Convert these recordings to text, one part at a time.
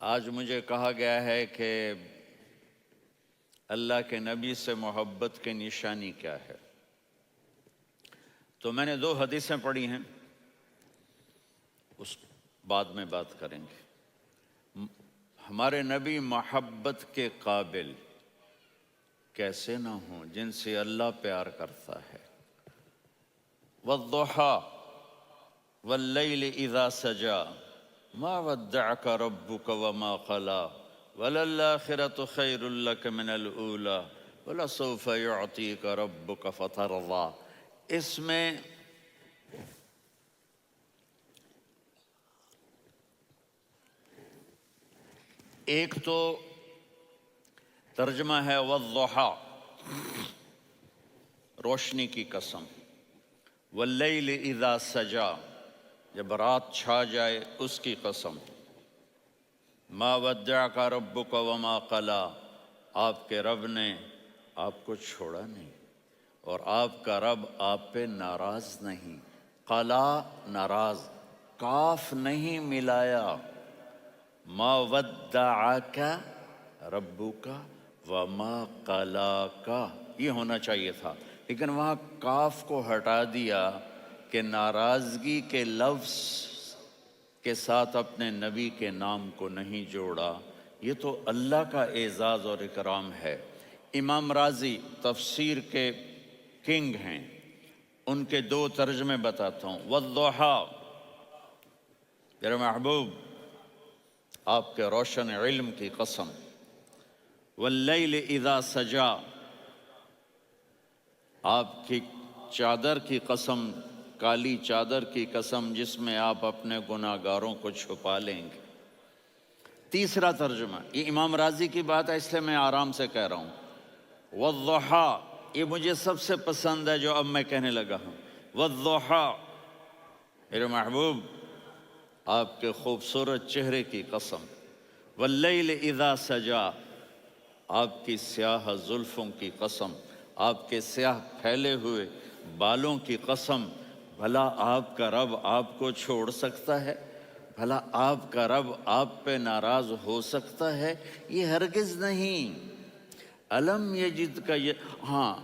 آج مجھے کہا گیا ہے کہ اللہ کے نبی سے محبت کی نشانی کیا ہے، تو میں نے 2 حدیثیں پڑھی ہیں، اس بعد میں بات کریں گے۔ ہمارے نبی محبت کے قابل کیسے نہ ہوں جن سے اللہ پیار کرتا ہے۔ والضحیٰ واللیل اذا سجا ما ودعک ربک وما قلی وللآخرۃ خیر لک من الاولی ولسوف یعطیک ربک فترضی۔ اس میں ایک تو ترجمہ ہے والضحیٰ، روشنی کی قسم، واللیل اذا سجا، جب رات چھا جائے اس کی قسم، ما ودعک ربک وما قلی، آپ کے رب نے آپ کو چھوڑا نہیں اور آپ کا رب آپ پہ ناراض نہیں۔ قلا ناراض، کاف نہیں ملایا، ما ودعک ربک وما قلاک یہ ہونا چاہیے تھا، لیکن وہاں کاف کو ہٹا دیا کہ ناراضگی کے لفظ کے ساتھ اپنے نبی کے نام کو نہیں جوڑا۔ یہ تو اللہ کا اعزاز اور اکرام ہے۔ امام رازی تفسیر کے کنگ ہیں، ان کے 2 ترجمے بتاتا ہوں۔ والضحیٰ، میرے محبوب آپ کے روشن علم کی قسم، واللیل اذا سجا، آپ کی چادر کی قسم، کالی چادر کی قسم جس میں آپ اپنے گناہگاروں کو چھپا لیں گے۔ تیسرا ترجمہ، یہ امام راضی کی بات ہے اس لیے میں آرام سے کہہ رہا ہوں۔ والضحیٰ، یہ مجھے سب سے پسند ہے جو اب میں کہنے لگا ہوں۔ والضحیٰ، میرے محبوب آپ کے خوبصورت چہرے کی قسم، واللیل اذا سجا، آپ کی سیاہ زلفوں کی قسم، آپ کے سیاہ پھیلے ہوئے بالوں کی قسم، بھلا آپ کا رب آپ کو چھوڑ سکتا ہے؟ بھلا آپ کا رب آپ پہ ناراض ہو سکتا ہے؟ یہ ہرگز نہیں۔ الم یجد کا ہاں،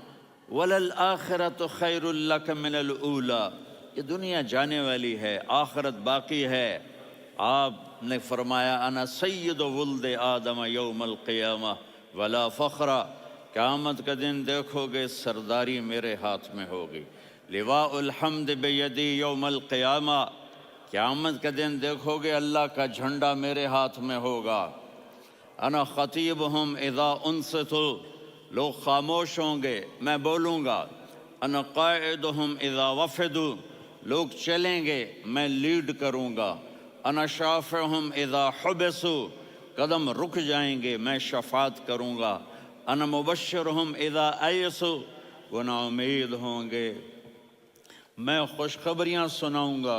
وللآخرۃ خیر لک من الاولی، یہ دنیا جانے والی ہے، آخرت باقی ہے۔ آپ نے فرمایا انا سید ولد آدم یوم القیامہ ولا فخر، قیامت کا دن دیکھو گے سرداری میرے ہاتھ میں ہوگی۔ لواء الحمد بیدی یوم القیامہ، قیامت کا دن دیکھو گے اللہ کا جھنڈا میرے ہاتھ میں ہوگا۔ انا خطیبہم اذا انصتوا، لوگ خاموش ہوں گے میں بولوں گا۔ انا قائدہم اذا وفدوا، لوگ چلیں گے میں لیڈ کروں گا۔ انا شافعہم اذا حبسوا، قدم رک جائیں گے میں شفاعت کروں گا۔ انا مبشرہم اذا ایسوا، وہ نا امید ہوں گے میں خوشخبریاں سناؤں گا۔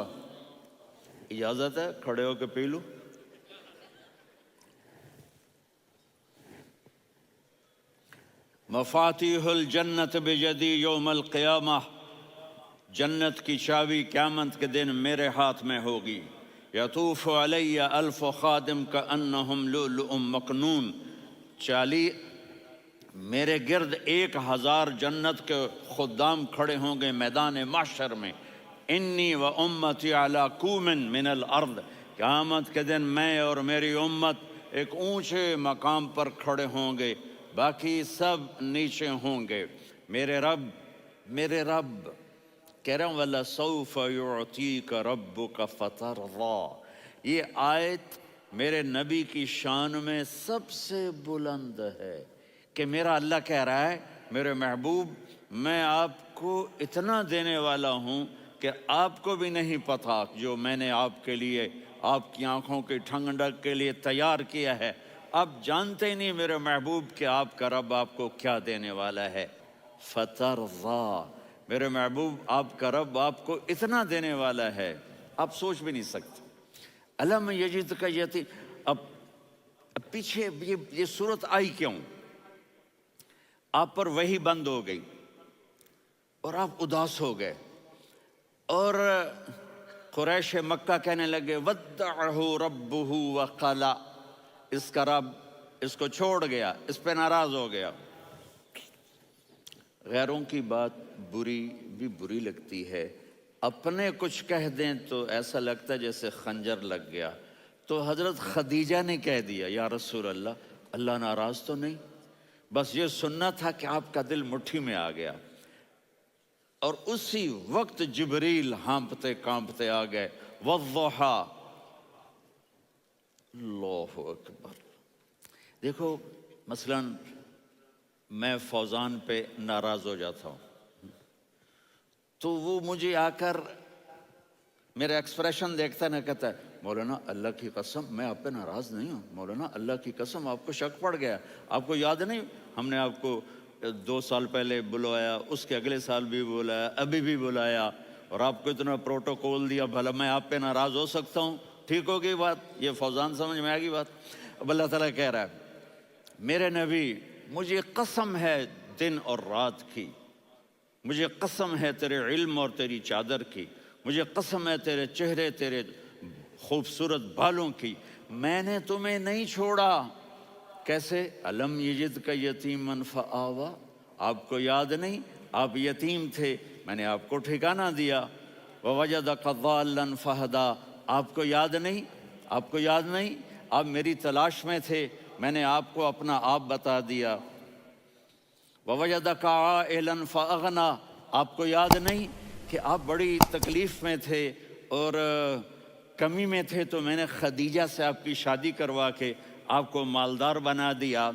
اجازت ہے کھڑے ہو کے پی لوں؟ مفاتیح الجنت بیدی یوم القیامہ، جنت کی چابی قیامت کے دن میرے ہاتھ میں ہوگی۔ یطوف علی الف خادم کانہم لؤلؤ مکنون، میرے گرد 1000 جنت کے خدام کھڑے ہوں گے میدان محشر میں۔ انی و امتی علی کوم من الارض، قیامت کے دن میں اور میری امت ایک اونچے مقام پر کھڑے ہوں گے، باقی سب نیچے ہوں گے۔ میرے رب کہہ رہا ہوں وَلَسَوْفَ يُعْطِيكَ رَبُّكَ فَتَرْضَىٰ، یہ آیت میرے نبی کی شان میں سب سے بلند ہے کہ میرا اللہ کہہ رہا ہے میرے محبوب میں آپ کو اتنا دینے والا ہوں کہ آپ کو بھی نہیں پتا جو میں نے آپ کے لیے، آپ کی آنکھوں کی ٹھنڈک کے لیے تیار کیا ہے۔ آپ جانتے نہیں میرے محبوب کہ آپ کا رب آپ کو کیا دینے والا ہے۔ فَتَرْضَىٰ، میرے محبوب آپ کا رب آپ کو اتنا دینے والا ہے آپ سوچ بھی نہیں سکتے۔ الم یجد کا اب پیچھے یہ صورت آئی کیوں؟ آپ پر وحی بند ہو گئی اور آپ اداس ہو گئے اور قریش مکہ کہنے لگے ودعہ ربہ وقلا، اس کا رب اس کو چھوڑ گیا، اس پہ ناراض ہو گیا۔ غیروں کی بات بری بھی بری لگتی ہے، اپنے کچھ کہہ دیں تو ایسا لگتا ہے جیسے خنجر لگ گیا۔ تو حضرت خدیجہ نے کہہ دیا یا رسول اللہ، اللہ ناراض تو نہیں؟ بس یہ سننا تھا کہ آپ کا دل مٹھی میں آ گیا۔ اور اسی وقت جبریل ہانپتے کانپتے آ گئے، والضحیٰ، اللہ اکبر۔ دیکھو مثلا میں فوزان پہ ناراض ہو جاتا ہوں تو وہ مجھے آ کر میرا ایکسپریشن دیکھتا نہ کہتا ہے مولانا اللہ کی قسم میں آپ پہ ناراض نہیں ہوں، مولانا اللہ کی قسم آپ کو شک پڑ گیا، آپ کو یاد نہیں ہم نے آپ کو 2 سال پہلے بلوایا، اس کے اگلے سال بھی بلایا، ابھی بھی بلایا، اور آپ کو اتنا پروٹوکول دیا، بھلا میں آپ پہ ناراض ہو سکتا ہوں؟ ٹھیک ہو گئی بات؟ یہ فوزان سمجھ میں آ گئی بات؟ اب اللہ تعالیٰ کہہ رہا ہے میرے نبی مجھے قسم ہے دن اور رات کی، مجھے قسم ہے تیرے علم اور تیری چادر کی، مجھے قسم ہے تیرے چہرے تیرے خوبصورت بالوں کی، میں نے تمہیں نہیں چھوڑا۔ کیسے؟ الم یجد کا یتیمن فآوا، آپ کو یاد نہیں آپ یتیم تھے، میں نے آپ کو ٹھکانہ دیا۔ ووجدک ضالا فہدا، آپ کو یاد نہیں، آپ کو یاد نہیں آپ میری تلاش میں تھے، میں نے آپ کو اپنا آپ بتا دیا۔ ووجدک عائلا فاغنا، آپ کو یاد نہیں کہ آپ بڑی تکلیف میں تھے اور کمی میں تھے تو میں نے خدیجہ سے آپ کی شادی کروا کے آپ کو مالدار بنا دیا۔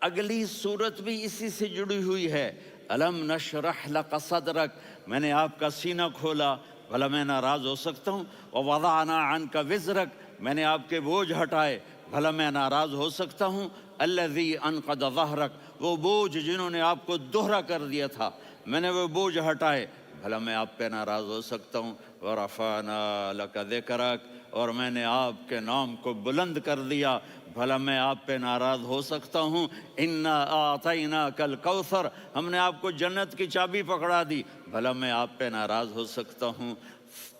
اگلی صورت بھی اسی سے جڑی ہوئی ہے، الم نشرح لک صدرک، میں نے آپ کا سینہ کھولا، بھلا میں ناراض ہو سکتا ہوں؟ ووضعنا عنک وزرک، میں نے آپ کے بوجھ ہٹائے، بھلا میں ناراض ہو سکتا ہوں؟ الذی انقض ظہرک، وہ بوجھ جنہوں نے آپ کو دوہرا کر دیا تھا، میں نے وہ بوجھ ہٹائے، بھلا میں آپ پہ ناراض ہو سکتا ہوں؟ ورفعنا لک ذکرک، اور میں نے آپ کے نام کو بلند کر دیا، بھلا میں آپ پہ ناراض ہو سکتا ہوں؟ انا اعطیناک الکوثر، ہم نے آپ کو جنت کی چابی پکڑا دی، بھلا میں آپ پہ ناراض ہو سکتا ہوں؟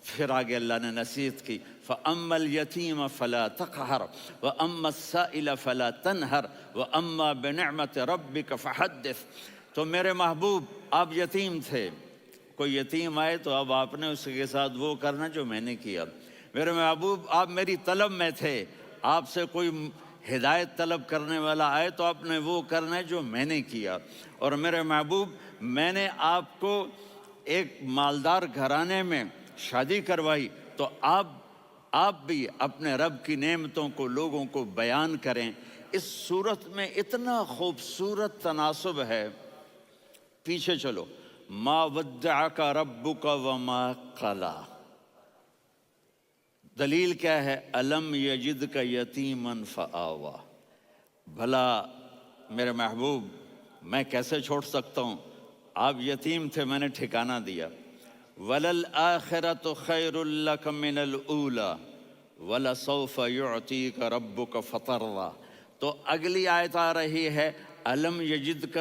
پھر آگے اللہ نے نصیحت کی، فَأَمَّا الْيَتِيمَ فَلَا تَقْهَرْ وَأَمَّا السَّائِلَ فَلَا تَنْهَرْ وَأَمَّا بِنِعْمَةِ رَبِّكَ فَحَدِّثْ۔ تو میرے محبوب آپ یتیم تھے، کوئی یتیم آئے تو اب آپ نے اس کے ساتھ وہ کرنا جو میں نے کیا۔ میرے محبوب آپ میری طلب میں تھے، آپ سے کوئی ہدایت طلب کرنے والا آئے تو آپ نے وہ کرنا ہے جو میں نے کیا۔ اور میرے محبوب میں نے آپ کو ایک مالدار گھرانے میں شادی کروائی تو آپ بھی اپنے رب کی نعمتوں کو لوگوں کو بیان کریں۔ اس صورت میں اتنا خوبصورت تناسب ہے، پیچھے چلو، ما ودعک ربک وما قلی، دلیل کیا ہے؟ الم یجدک یتیما فآوا، بھلا میرے محبوب میں کیسے چھوڑ سکتا ہوں؟ آپ یتیم تھے، میں نے ٹھکانہ دیا۔ وَلَلْآخِرَةُ خَيْرٌ لَكَ مِنَ الْأُولَى وَلَسَوْفَ يُعْطِيكَ رَبُّكَ فَتَرْضَىٰ۔ تو اگلی آیت آ رہی ہے الم یجدک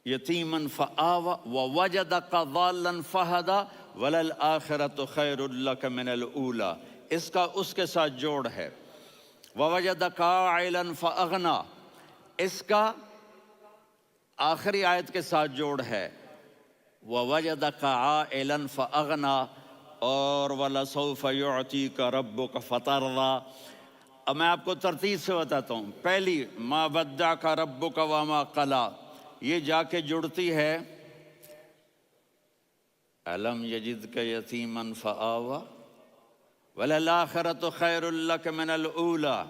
یتیما فآوا ووجدک ضالا فہدا وَلَلْآخِرَةُ خَيْرٌ لَكَ مِنَ الْأُولَىٰ، اس کا اس کے ساتھ جوڑ ہے۔ وَوَجَدَكَ عَائِلًا فَأَغْنَىٰ، اس کا آخری آیت کے ساتھ جوڑ ہے، وَوَجَدَكَ عَائِلًا فَأَغْنَىٰ اور وَلَسَوْفَ يُعْطِيكَ رَبُّكَ فَتَرْضَىٰ۔ اب میں آپ کو ترتیب سے بتاتا ہوں۔ پہلی مَا وَدَّعَكَ رَبُّكَ وَمَا قَلَىٰ، یہ جا کے جڑتی ہے أَلَمْ يَجِدْكَ يَتِيمًا فَآوَىٰ وَلَلْآخِرَةُ خَيْرٌ لَكَ مِنَ الْأُولَىٰ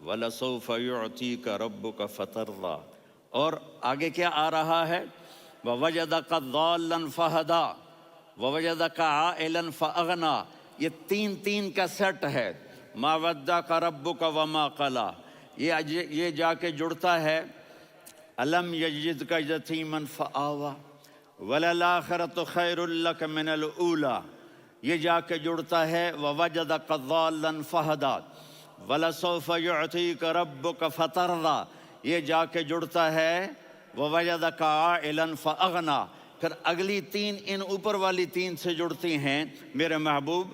وَلَسَوْفَ يُعْطِيكَ رَبُّكَ فَتَرْضَىٰ۔ اور آگے کیا آ رہا ہے؟ وَوَجَدَكَ ضَالًّا فَهَدَىٰ وَوَجَدَكَ عَائِلًا فَأَغْنَىٰ، یہ تین کا سیٹ ہے۔ مَا وَدَّعَكَ رَبُّكَ وَمَا قَلَىٰ، یہ جا کے جڑتا ہے أَلَمْ يَجِدْكَ يَتِيمًا فَآوَىٰ وَلَلْآخِرَةُ خَيْرٌ لَكَ مِنَ الْأُولَىٰ، یہ جا کے جڑتا ہے وَوَجَدَكَ ضَالًّا فَهَدَىٰ وَلَسَوْفَ يُعْطِيكَ رَبُّكَ فَتَرْضَىٰ، یہ جا کے جڑتا ہے وَوَجَدَكَ عَائِلًا فَأَغْنَىٰ۔ پھر اگلی تین ان اوپر والی تین سے جڑتی ہیں میرے محبوب،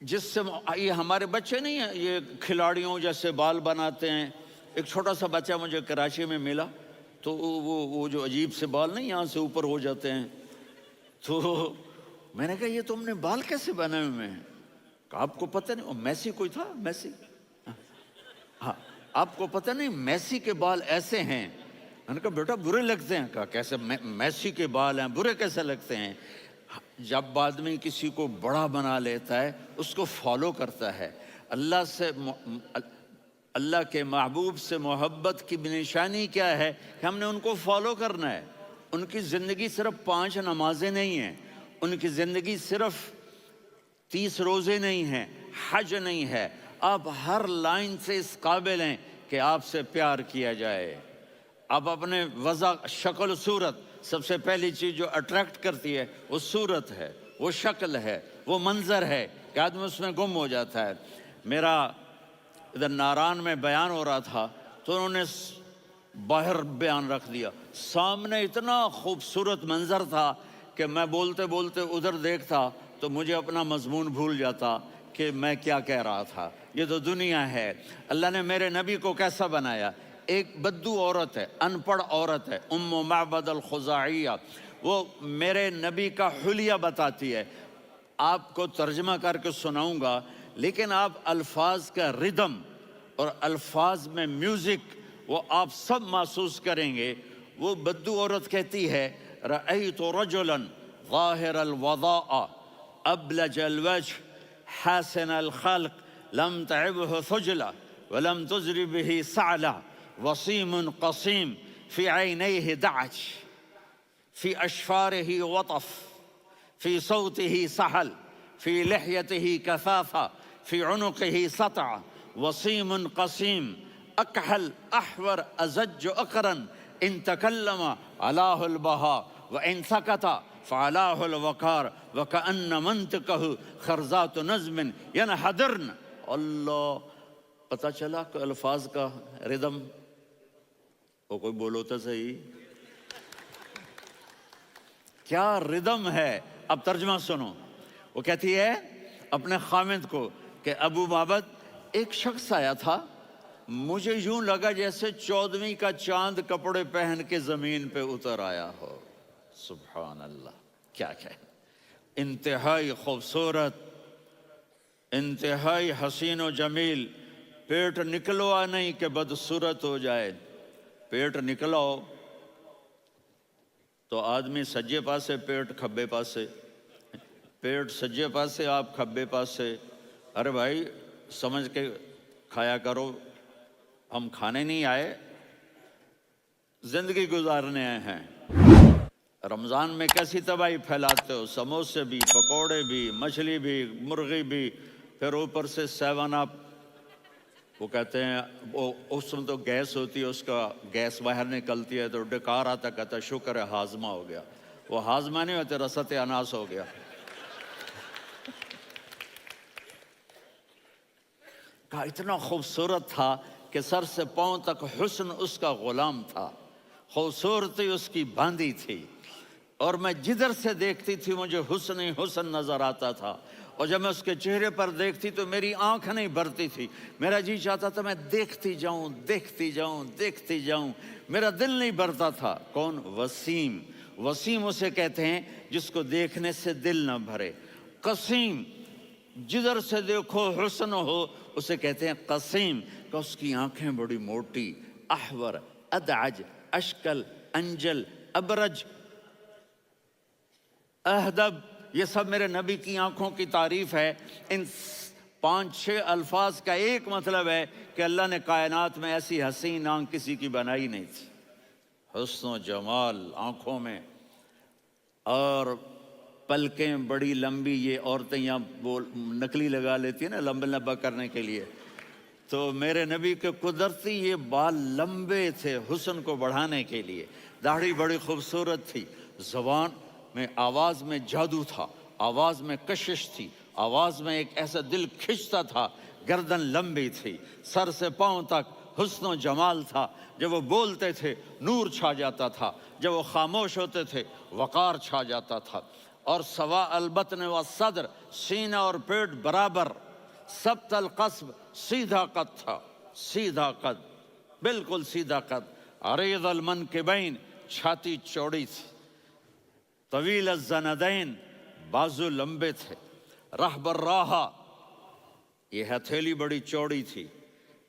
جس سے یہ ہمارے بچے نہیں ہیں، یہ کھلاڑیوں جیسے بال بناتے ہیں. ایک چھوٹا سا بچہ مجھے کراچی میں ملا، تو وہ جو عجیب سے بال نہیں یہاں سے اوپر ہو جاتے ہیں، تو میں نے کہا یہ تم نے بال کیسے بنائے ہوئے ہیں؟ کہا آپ کو پتہ نہیں؟ میسی کوئی تھا، میسی، ہاں آپ کو پتہ نہیں میسی کے بال ایسے ہیں؟ میں نے کہا بیٹا برے لگتے ہیں. کہا کیسے؟ میسی کے بال ہیں برے کیسے لگتے ہیں؟ جب آدمی کسی کو بڑا بنا لیتا ہے اس کو فالو کرتا ہے. اللہ کے محبوب سے محبت کی نشانی کیا ہے؟ کہ ہم نے ان کو فالو کرنا ہے. ان کی زندگی صرف 5 نمازیں نہیں ہیں، ان کی زندگی صرف 30 روزے نہیں ہیں، حج نہیں ہے. آپ ہر لائن سے اس قابل ہیں کہ آپ سے پیار کیا جائے. آپ اپنے وضع، شکل و صورت، سب سے پہلی چیز جو اٹریکٹ کرتی ہے وہ صورت ہے، وہ شکل ہے، وہ منظر ہے کہ آدمی اس میں گم ہو جاتا ہے. میرا ادھر ناران میں بیان ہو رہا تھا تو انہوں نے باہر بیان رکھ دیا، سامنے اتنا خوبصورت منظر تھا کہ میں بولتے بولتے ادھر دیکھتا تو مجھے اپنا مضمون بھول جاتا کہ میں کیا کہہ رہا تھا. یہ تو دنیا ہے. اللہ نے میرے نبی کو کیسا بنایا؟ ایک بدو عورت ہے، ان پڑھ عورت ہے، ام معبد الخزاعیہ، وہ میرے نبی کا حلیہ بتاتی ہے. آپ کو ترجمہ کر کے سناؤں گا، لیکن آپ الفاظ کا ردم اور الفاظ میں میوزک وہ آپ سب محسوس کریں گے. وہ بدو عورت کہتی ہے رأیت رجلا ظاہر الوضاء ابلج الوجه حاسن الخلق لم تعبه ثجلة ولم تزر به سعلة وصيم قصيم في عينيه دعج في أشفاره وطف في صوته سحل في لحيته كثافة في عنقه سطع وصيم قصيم أكحل أحور أزج أقرن إن تكلم علاه البهاء وإن سكت فعلاه الوقار وكأن منطقه خرزات نظم ينحدرن. اللہ، پتہ چلا کہ الفاظ کا ردم. وہ کوئی بولو تو صحیح، کیا ردم ہے. اب ترجمہ سنو. وہ کہتی ہے اپنے خامد کو کہ ابو معبد، ایک شخص آیا تھا، مجھے یوں لگا جیسے 14ویں کا چاند کپڑے پہن کے زمین پہ اتر آیا ہو. سبحان اللہ، کیا کہے. انتہائی خوبصورت، انتہائی حسین و جمیل. پیٹ نکلوا نہیں کہ بدصورت ہو جائے. پیٹ نکلاؤ تو آدمی سجے پاسے پیٹ کھبے پاسے، پیٹ سجے پاسے آپ کھبے پاسے. ارے بھائی سمجھ کے کھایا کرو، ہم کھانے نہیں آئے، زندگی گزارنے آئے ہیں. رمضان میں کیسی تباہی پھیلاتے ہو، سموسے بھی، پکوڑے بھی، مچھلی بھی، مرغی بھی، پھر اوپر سے 7 اپ. وہ کہتے ہیں وہ اس میں تو گیس ہوتی ہے، اس کا گیس باہر نکلتی ہے تو ڈکار آتا، کہتا شکر ہے ہاضمہ ہو گیا. وہ ہاضمہ نہیں ہوتے، رسط اناس ہو گیا. کہا اتنا خوبصورت تھا کہ سر سے پاؤں تک حسن اس کا غلام تھا، خوبصورتی اس کی باندھی تھی، اور میں جدھر سے دیکھتی تھی مجھے حسن ہی حسن نظر آتا تھا. اور جب میں اس کے چہرے پر دیکھتی تو میری آنکھ نہیں بھرتی تھی، میرا جی چاہتا تھا میں دیکھتی جاؤں دیکھتی جاؤں دیکھتی جاؤں، میرا دل نہیں بھرتا تھا. کون؟ وسیم. وسیم اسے کہتے ہیں جس کو دیکھنے سے دل نہ بھرے. قسیم، جدھر سے دیکھو حسن ہو، اسے کہتے ہیں قسیم. کہ اس کی آنکھیں بڑی موٹی، احور، ادعج، اشکل، انجل، ابرج، اہدب، یہ سب میرے نبی کی آنکھوں کی تعریف ہے. ان 5-6 الفاظ کا ایک مطلب ہے کہ اللہ نے کائنات میں ایسی حسین آنکھ کسی کی بنائی نہیں تھی. حسن و جمال آنکھوں میں، اور پلکیں بڑی لمبی. یہ عورتیں یہاں نکلی لگا لیتی ہیں نا لمبا لمبا کرنے کے لیے، تو میرے نبی کے قدرتی یہ بال لمبے تھے حسن کو بڑھانے کے لیے. داڑھی بڑی خوبصورت تھی. زبان میں، آواز میں جادو تھا، آواز میں کشش تھی، آواز میں ایک ایسا دل کھنچتا تھا. گردن لمبی تھی، سر سے پاؤں تک حسن و جمال تھا. جب وہ بولتے تھے نور چھا جاتا تھا، جب وہ خاموش ہوتے تھے وقار چھا جاتا تھا. اور سوا البطن و صدر، سینہ اور پیٹ برابر، سبت القصب، سیدھا قد تھا، سیدھا قد، بالکل سیدھا قد، عریض المنکبین، چھاتی چوڑی تھی، طویل الزندین، بازو لمبے تھے، رحب الراحہ، یہ ہتھیلی بڑی چوڑی تھی،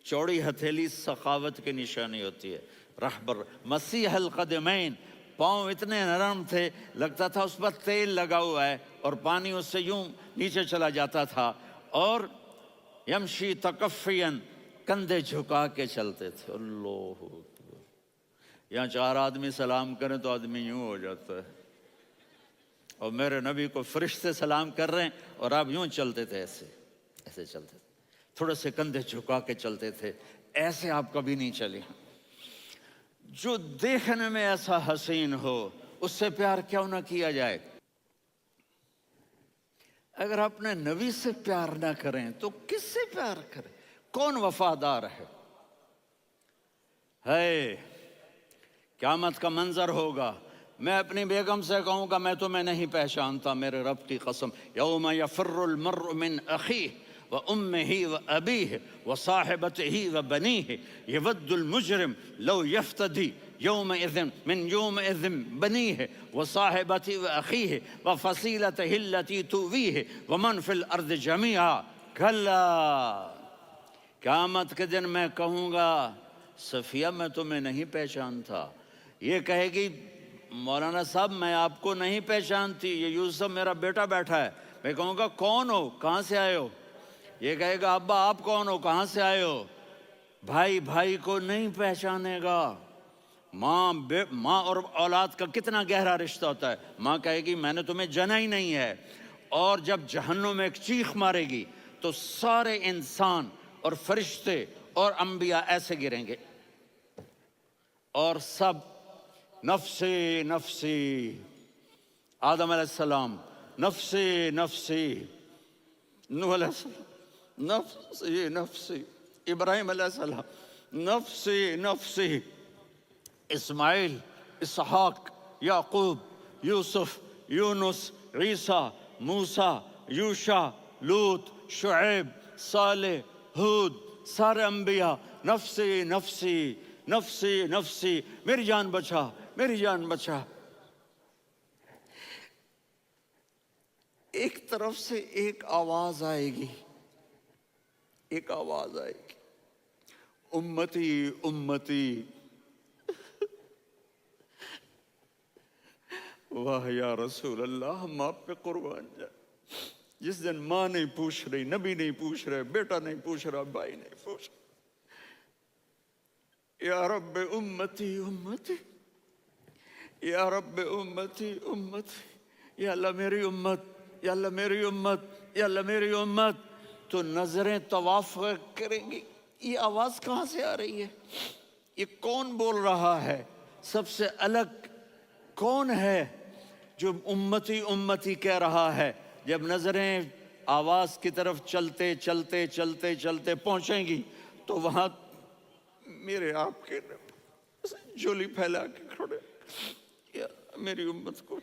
چوڑی ہتھیلی سخاوت کی نشانی ہوتی ہے، رحب مسیح القدمین، پاؤں اتنے نرم تھے لگتا تھا اس پر تیل لگا ہوا ہے اور پانی اس سے یوں نیچے چلا جاتا تھا، اور یمشی تکفین، کندھے جھکا کے چلتے تھے۔ اللہ اکبر، یہاں 4 آدمی سلام کریں تو آدمی یوں ہو جاتا ہے، اور میرے نبی کو فرشتے سلام کر رہے ہیں اور آپ یوں چلتے تھے، ایسے ایسے چلتے تھے، تھوڑے سے کندھے جھکا کے چلتے تھے، ایسے آپ کبھی نہیں چلے۔ جو دیکھنے میں ایسا حسین ہو اس سے پیار کیوں نہ کیا جائے؟ اگر اپنے نبی سے پیار نہ کریں تو کس سے پیار کریں؟ کون وفادار ہے؟ قیامت کا منظر ہوگا، میں اپنی بیگم سے کہوں گا میں تمہیں نہیں پہچانتا، میرے رب کی قسم، یوم یفر المرء من اخیہ وامہ وابیہ وصاحبتہ وبنیہ یود المجرم لو یفتدی یومئذ من یومئذ بنیہ وصاحبتہ واخیہ وفصیلتہ التی تؤویہ ومن فی الارض جمیعا کلا، قیامت کے دن میں کہوں گا صفیہ میں تمہیں نہیں پہچانتا، یہ کہے گی مولانا صاحب میں آپ کو نہیں پہچانتی، یہ یوسف میرا بیٹا بیٹھا ہے، میں کہوں گا کون ہو، کہاں سے آئے ہو؟ یہ کہے گا ابا آپ کون ہو، کہاں سے آئے ہو؟ بھائی بھائی کو نہیں پہچانے گا۔ ماں اور اولاد کا کتنا گہرا رشتہ ہوتا ہے، ماں کہے گی میں نے تمہیں جنا ہی نہیں ہے، اور جب جہنم میں ایک چیخ مارے گی تو سارے انسان اور فرشتے اور انبیاء ایسے گریں گے، اور سب نفسی نفسی، آدم علیہ السلام نفسی نفسی، نوح علیہ السلام نفسی نفسی، ابراہیم علیہ السلام نفسی نفسی، اسماعیل، اسحاق، یعقوب، یوسف، یونس، عیسیٰ، موسیٰ، یوشع، لوط، شعیب، صالح، ہود، سارے انبیاء نفسی نفسی نفسی نفسی، میری جان بچا میری جان بچا۔ ایک طرف سے ایک آواز آئے گی، ایک آواز آئے گی، امتی امتی، واہ یا رسول اللہ، ہم آپ پہ قربان جائیں۔ جس دن ماں نہیں پوچھ رہی، نبی نہیں پوچھ رہے، بیٹا نہیں پوچھ رہا، بھائی نہیں پوچھ رہا، یا رب امتی امتی، یا رب امتی امتی، یا اللہ میری امت، یا اللہ میری امت، یا اللہ میری امت، تو نظریں طواف کریں گی، یہ آواز کہاں سے آ رہی ہے؟ یہ کون بول رہا ہے؟ سب سے الگ کون ہے جو امتی امتی کہہ رہا ہے؟ جب نظریں آواز کی طرف چلتے چلتے چلتے چلتے پہنچیں گی تو وہاں میرے آپ کے جولی پھیلا کے کھڑے، یا میری امت کو،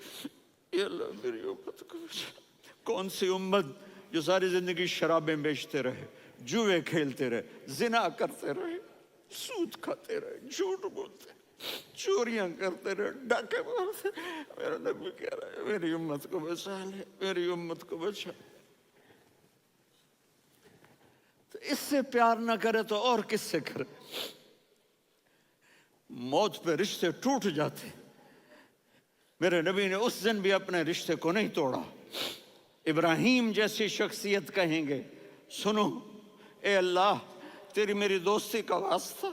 یا اللہ میری امت کو۔ کون سی امت جو ساری زندگی شرابیں بیچتے رہے، جوئے کھیلتے رہے، زنا کرتے رہے، سود کھاتے رہے، جھوٹ بولتے رہے، چوریاں کرتے رہے، ڈاکے مارتے رہے؟ میرا نبی کہہ رہا ہے میری امت کو بچا لے، میری امت کو بچا۔ تو اس سے پیار نہ کرے تو اور کس سے کرے؟ موت پہ رشتے ٹوٹ جاتے، میرے نبی نے اس دن بھی اپنے رشتے کو نہیں توڑا۔ ابراہیم جیسی شخصیت کہیں گے سنو اے اللہ تیری میری دوستی کا واسطہ